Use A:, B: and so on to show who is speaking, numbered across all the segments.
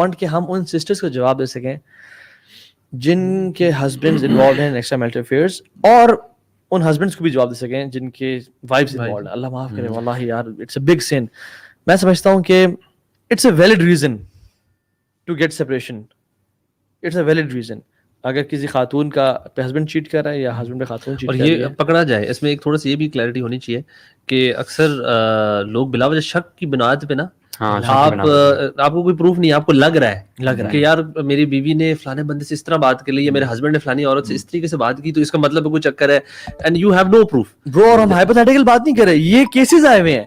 A: Want کہ ہم ان sisters کو جواب دے سکیں جن کے ہسبینڈز انوالوڈ ہیں ایکسٹرا میرٹل افیئرز, اور ان ہسبینڈس کو بھی جواب دے سکیں جن کے وائفز انوالوڈ ہیں. اللہ معاف کرے واللہ یار اٹس اے بگ سن. میں سمجھتا ہوں کہ it's a valid reason to get separation. It's a valid reason اگر کسی خاتون کا پہ ہسبینڈ چیٹ کر رہا ہے یا ہسبینڈ پہ خاتون چیٹ کر رہی ہے.
B: اور یہ پکڑا جائے, اس میں ایک تھوڑا سا یہ بھی کلیئرٹی ہونی چاہیے کہ اکثر لوگ بلا وجہ شک کی بنیاد پہ نا, آپ کو کوئی پروف نہیں, آپ کو لگ رہا ہے کہ یار میری بیوی نے فلانے بندے سے اس طرح بات کر لی یا میرے ہسبینڈ نے فلانی عورت سے اس طریقے سے بات کی, تو اس کا مطلب کوئی چکر ہے, and you have no proof.
A: برو, اور ہم ہائپوتھیٹیکل بات نہیں کر رہے, یہ کیسز آئے ہوئے ہیں.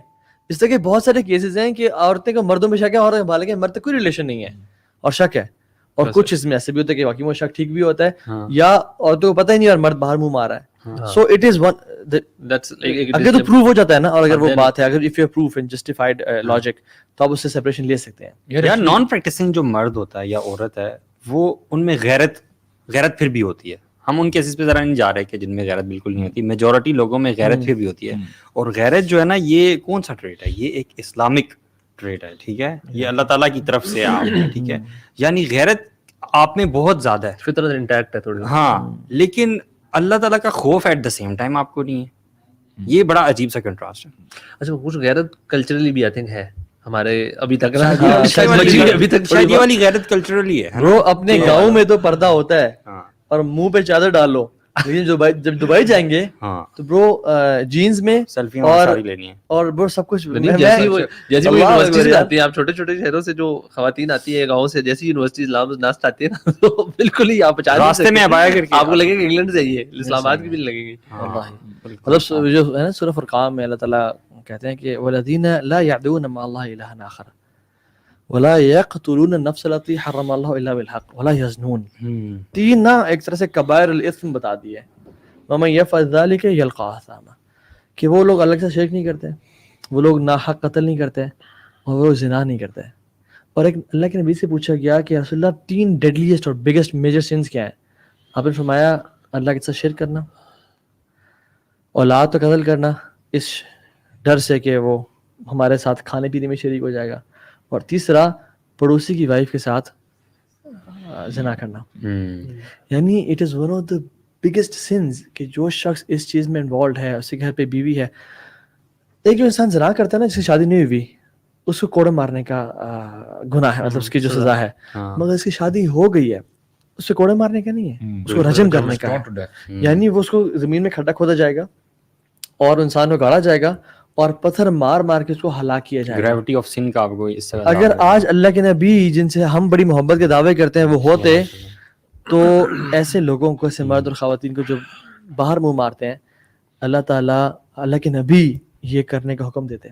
A: اس طرح کے بہت سارے کیسز ہیں کہ عورتیں کو مردوں میں شک ہے, عورتیں بالغ مرد تک کوئی ریلیشن نہیں ہے اور شک ہے. اور کچھ اس میں ایسے بھی ہوتا ہے کہ واقعی وہ شک ٹھیک بھی ہوتا ہے, یا عورتوں کو پتہ ہی نہیں اور مرد باہر منہ مار رہا ہے. سو اٹ از ون, اگر تو پروف ہو جاتا ہے نا, اور اگر وہ بات ہے, اگر if you proof and justified logic, تو آپ اس سے سپریشن لے سکتے ہیں.
C: یار نان پریکٹسنگ جو مرد ہوتا ہے یا عورت ہے, وہ ان میں غیرت پھر بھی ہوتی ہے. ہم ان کیسز پہ ذرا نہیں جا رہے کہ جن میں غیرت بالکل نہیں ہوتی. میجورٹی لوگوں میں غیرت پھر بھی ہوتی ہے. اور غیرت جو ہے نا, یہ کون سا ٹریٹ ہے؟ یہ ایک اسلامک ٹریٹ ہے, ٹھیک ہے, یہ اللہ تعالیٰ کی طرف سے آپ ہے, ٹھیک ہے. یعنی غیرت آپ میں بہت زیادہ ہے,
B: فطرت انٹیکٹ ہے تھوڑی.
C: ہاں, لیکن اللہ تعالیٰ کا خوف ایٹ دا سیم ٹائم آپ کو نہیں ہے. یہ بڑا عجیب سا کنٹراسٹ ہے.
B: اچھا, کچھ غیرت کلچرلی بھی آئی تھنک ہے ہمارے ابھی تک.
C: شادی والی غیرت کلچرلی ہے.
A: برو اپنے گاؤں میں تو پردہ ہوتا ہے اور منہ پہ چادر ڈال لو, لیکن جب دبئی جائیں گے تو برو جینز میں اور برو سب کچھ
B: جیسی یونیورسٹیز آتی ہیں, آپ چھوٹے چھوٹے شہروں سے جو خواتین آتی ہیں گاؤں سے, جیسی یونیورسٹیز ناسٹ آتی ہے نا, تو بالکل ہی آپ
C: راستے میں
B: آپ کو لگے گا انگلینڈ سے ہی ہے, اسلام آباد کی بھی لگے گی.
A: مطلب جو ہے نا سورہ فرقان میں اللہ تعالیٰ کہتے ہیں کہ والذین لا یعبدون مع اللہ الہا آخر ولا یقتلون النفس التي حرم اللہ الا بالحق ولا یزنون. تین نا ایک طرح سے کبائر الاثم بتا دیے, ومن یفعل ذلک یلقى اثاما, کہ وہ لوگ اللہ کے ساتھ شرک نہیں کرتے, وہ لوگ ناحق قتل نہیں کرتے, اور وہ زنا نہیں کرتے. اور ایک اللہ کے نبی سے پوچھا گیا کہ رسول اللہ تین ڈیڈلیسٹ اور بگیسٹ میجر سنس کیا ہیں؟ آپ نے فرمایا اللہ کے ساتھ شرک کرنا, اولاد تو قتل کرنا اس ڈر سے کہ وہ ہمارے ساتھ کھانے پینے میں شریک ہو جائے گا, اور تیسرا پڑوسی کی وائف کے ساتھ زنا کرنا. یعنی it is one of the biggest sins کہ جو شخص اس چیز میں انوالوڈ ہے, اس کے گھر پہ بیوی ہے. ایک جو انسان زنا کرتا ہے نا, جس کی شادی نہیں ہوئی, اس کو کوڑے مارنے کا گناہ ہے, مطلب اس کی جو سزا ہے. مگر اس کی شادی ہو گئی ہے, اس سے کوڑے مارنے کا نہیں ہے, اس کو رجم کرنے کا ہے. یعنی وہ اس کو زمین میں کھڈا کھودا جائے گا اور انسان کو گاڑا جائے گا اور پتھر مار مار کے اس کو ہلاک کیا جائے گا.
C: گریوٹی آف سن کا آپ کو اس طرح.
A: اگر آج اللہ کے نبی جن سے ہم بڑی محبت کے دعوے کرتے ہیں وہ ہوتے, تو ایسے لوگوں کو, ایسے مرد اور خواتین کو جو باہر منہ مارتے ہیں, اللہ تعالیٰ اللہ کے نبی یہ کرنے کا حکم دیتے.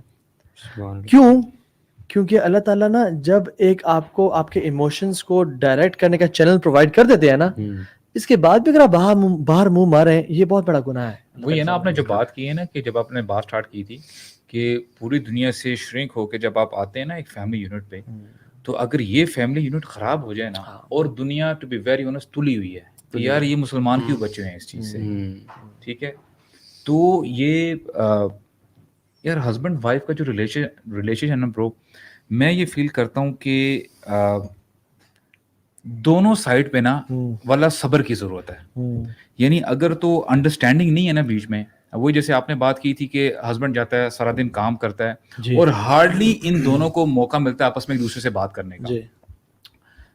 A: کیوں؟ کیونکہ اللہ تعالیٰ نا جب ایک آپ کو آپ کے ایموشنز کو ڈائریکٹ کرنے کا چینل پرووائڈ کر دیتے ہیں نا, اس کے بعد بھی اگر آپ باہر منہ ماریں, یہ بہت بڑا گناہ ہے.
D: وہی ہے نا, آپ نے جو بات کی ہے نا, کہ جب آپ نے بات سٹارٹ کی تھی کہ پوری دنیا سے شرنک ہو کے جب آپ آتے ہیں نا ایک فیملی یونٹ پہ, تو اگر یہ فیملی یونٹ خراب ہو جائے نا, اور دنیا ٹو بی ویری آنیسٹ تلی ہوئی ہے, تو یار یہ مسلمان کیوں بچے ہیں اس چیز سے, ٹھیک ہے. تو یہ یار ہسبینڈ وائف کا جو ریلیشن ہے نا برو, میں یہ فیل کرتا ہوں کہ دونوں سائڈ پہ نا والا صبر کی ضرورت ہے. یعنی اگر تو انڈرسٹینڈنگ نہیں ہے نا بیچ میں, وہی جیسے آپ نے بات کی تھی کہ ہسبینڈ جاتا ہے سارا دن کام کرتا ہے, اور ہارڈلی ان دونوں کو موقع ملتا ہے آپس میں ایک دوسرے سے بات کرنے کا.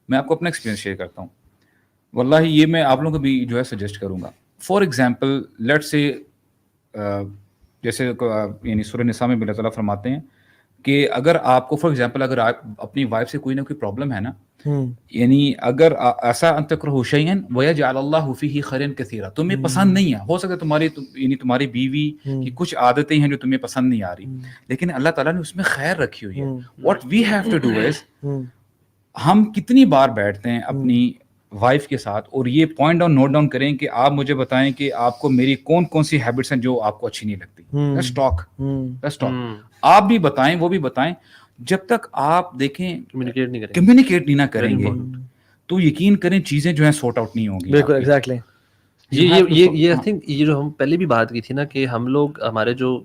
D: میں آپ کو اپنا ایکسپیرینس شیئر کرتا ہوں, واللہ یہ میں آپ لوگوں کو بھی جو ہے سجیسٹ کروں گا. فار ایگزامپل لیٹ سے جیسے یعنی سورہ نساء میں اللہ تعالیٰ فرماتے ہیں کہ اگر آپ کو فار ایگزامپل اگر آپ اپنی وائف سے کوئی نہ کوئی پرابلم ہے نا, یعنی اگر ایسا ان تکرہوا شیئا ویجعل اللہ فیہ خیرا کثیرا, تمہیں پسند نہیں ہے, ہو سکتا ہے تمہاری بیوی کی کچھ عادتیں ہیں جو تمہیں پسند نہیں آ رہی, لیکن اللہ تعالیٰ نے اس میں خیر رکھی ہوئی ہے. What we have to do is, ہم کتنی بار بیٹھتے ہیں اپنی وائف کے ساتھ اور یہ پوائنٹ ڈاؤن نوٹ ڈاؤن کریں کہ آپ مجھے بتائیں کہ آپ کو میری کون کون سی ہیبٹس ہیں جو آپ کو اچھی نہیں لگتی. Let's talk. آپ بھی بتائیں, وہ بھی بتائیں. جب تک آپ دیکھیں کمیونیکیٹ نہیں نہ کریں گے, تو یقین کریں چیزیں جو ہیں سورٹ آؤٹ نہیں ہوں گی.
A: بالکل ایگزیکٹلی.
B: یہ آئی تھنک یہ جو ہم پہلے بھی بات کی تھی نا, کہ ہم لوگ ہمارے جو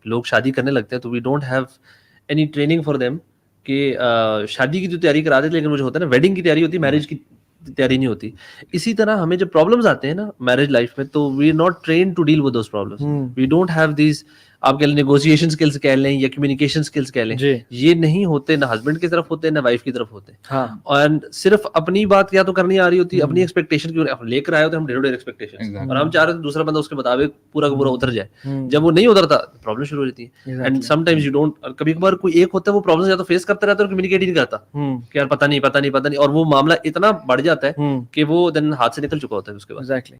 B: لوگ شادی کرنے لگتے ہیں, تو we don't have any training for them کہ شادی کی تو تیاری کرا دیتے لیکن وہ جو ہوتا ہے نا ویڈنگ کی تیاری ہوتی ہے, میرج کی تیاری نہیں ہوتی. اسی طرح ہمیں جب پرابلمز آتے ہیں نا میرج لائف میں تو we are not trained to deal with those problems. We don't have these, آپ کہہ لیں نیگوسیشن اسکلس کہہ لیں یا کمیونیکیشن اسکلس کہہ لیں, یہ نہیں ہوتے, نہ ہسبینڈ کی طرف ہوتے نہ وائف کی طرف ہوتے. اور صرف اپنی بات یا تو کرنی آ رہی ہوتی ہے, اپنی ایکسپیکٹیشن کی لے کر آئے ہوتے ہم ڈیڑھ ایکسپیکٹیشن, اور ہم چاہ رہے ہیں دوسرا بندہ اس کے مطابق پورا کا پورا اتر جائے. جب وہ نہیں اترتا پرابلم شروع ہو جاتی ہے. And some times you don't, کبھی کبھار کوئی ایک ہوتا ہے وہ پرابلم یا تو فیس کرتا رہتا ہے اور کمیونیکیٹ ہی نہیں کرتا کہ یار پتہ نہیں, اور وہ معاملہ اتنا بڑھ جاتا ہے کہ وہ دن ہاتھ سے نکل چکا ہوتا ہے اس کے بعد.